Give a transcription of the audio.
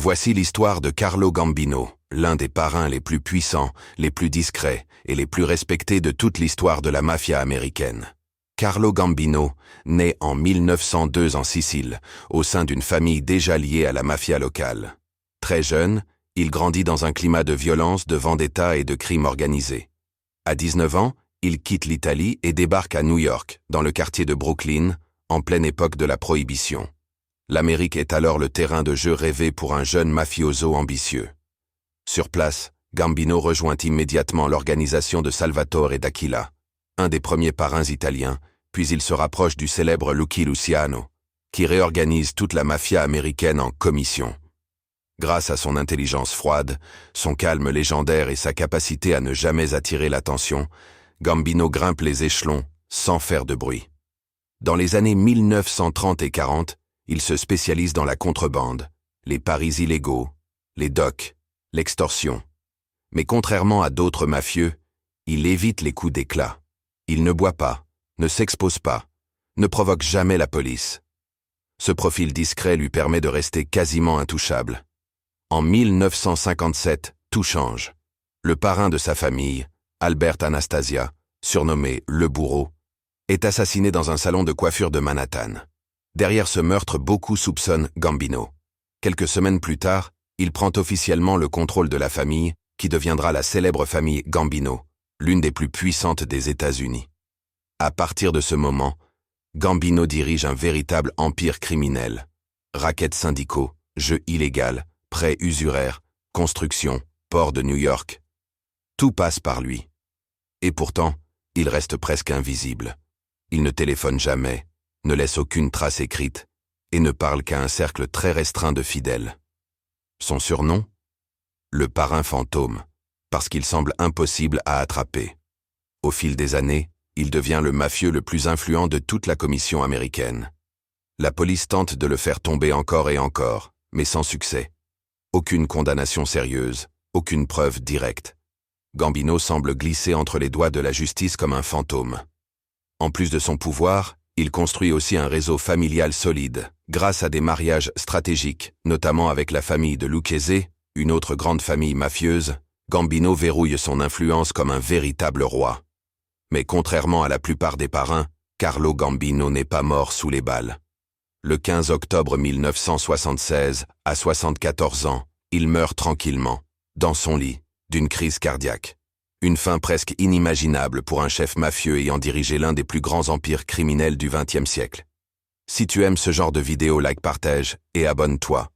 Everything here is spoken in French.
Voici l'histoire de Carlo Gambino, l'un des parrains les plus puissants, les plus discrets et les plus respectés de toute l'histoire de la mafia américaine. Carlo Gambino, né en 1902 en Sicile, au sein d'une famille déjà liée à la mafia locale. Très jeune, il grandit dans un climat de violence, de vendetta et de crime organisé. À 19 ans, il quitte l'Italie et débarque à New York, dans le quartier de Brooklyn, en pleine époque de la Prohibition. L'Amérique est alors le terrain de jeu rêvé pour un jeune mafioso ambitieux. Sur place, Gambino rejoint immédiatement l'organisation de Salvatore d'Aquila, un des premiers parrains italiens, puis il se rapproche du célèbre Lucky Luciano, qui réorganise toute la mafia américaine en commission. Grâce à son intelligence froide, son calme légendaire et sa capacité à ne jamais attirer l'attention, Gambino grimpe les échelons sans faire de bruit. Dans les années 1930 et 40, il se spécialise dans la contrebande, les paris illégaux, les docks, l'extorsion. Mais contrairement à d'autres mafieux, il évite les coups d'éclat. Il ne boit pas, ne s'expose pas, ne provoque jamais la police. Ce profil discret lui permet de rester quasiment intouchable. En 1957, tout change. Le parrain de sa famille, Albert Anastasia, surnommé Le Bourreau, est assassiné dans un salon de coiffure de Manhattan. Derrière ce meurtre, beaucoup soupçonnent Gambino. Quelques semaines plus tard, il prend officiellement le contrôle de la famille, qui deviendra la célèbre famille Gambino, l'une des plus puissantes des États-Unis. À partir de ce moment, Gambino dirige un véritable empire criminel. Rackets syndicaux, jeux illégaux, prêts usuraires, construction, port de New York. Tout passe par lui. Et pourtant, il reste presque invisible. Il ne téléphone jamais, ne laisse aucune trace écrite, et ne parle qu'à un cercle très restreint de fidèles. Son surnom ? Le parrain fantôme, parce qu'il semble impossible à attraper. Au fil des années, il devient le mafieux le plus influent de toute la commission américaine. La police tente de le faire tomber encore et encore, mais sans succès. Aucune condamnation sérieuse, aucune preuve directe. Gambino semble glisser entre les doigts de la justice comme un fantôme. En plus de son pouvoir, il construit aussi un réseau familial solide, grâce à des mariages stratégiques, notamment avec la famille de Lucchese, une autre grande famille mafieuse. Gambino verrouille son influence comme un véritable roi. Mais contrairement à la plupart des parrains, Carlo Gambino n'est pas mort sous les balles. Le 15 octobre 1976, à 74 ans, il meurt tranquillement, dans son lit, d'une crise cardiaque. Une fin presque inimaginable pour un chef mafieux ayant dirigé l'un des plus grands empires criminels du XXe siècle. Si tu aimes ce genre de vidéo, like, partage et abonne-toi.